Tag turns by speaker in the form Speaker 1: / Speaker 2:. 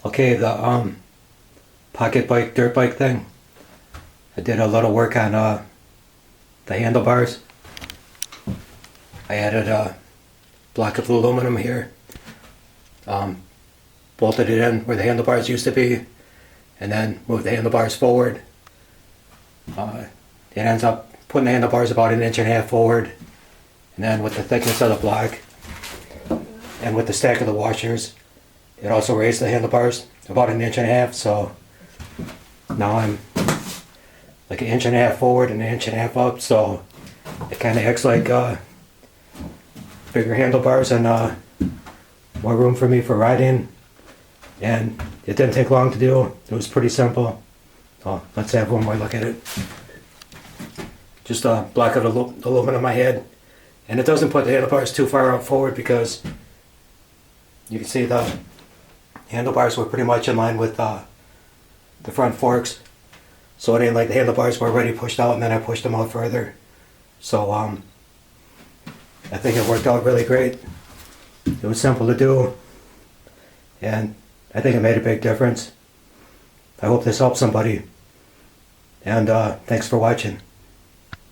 Speaker 1: Okay, the pocket bike, dirt bike thing. I did a little work on the handlebars. I added a block of aluminum here. Bolted it in where the handlebars used to be, and then moved the handlebars forward. It ends up putting the handlebars about 1.5 inches forward, and then with the thickness of the block and with the stack of the washers, it also raised the handlebars about 1.5 inches. So now I'm like 1.5 inches forward and 1.5 inches up, so it kind of acts like bigger handlebars and more room for me for riding. And it didn't take long to do. It was pretty simple. So let's have one more look at it. Just a block of aluminum I had, and it doesn't put the handlebars too far out forward because you can see the handlebars were pretty much in line with the front forks. So it ain't like the handlebars were already pushed out and then I pushed them out further. So I think it worked out really great. It was simple to do, and I think it made a big difference. I hope this helps somebody, and thanks for watching.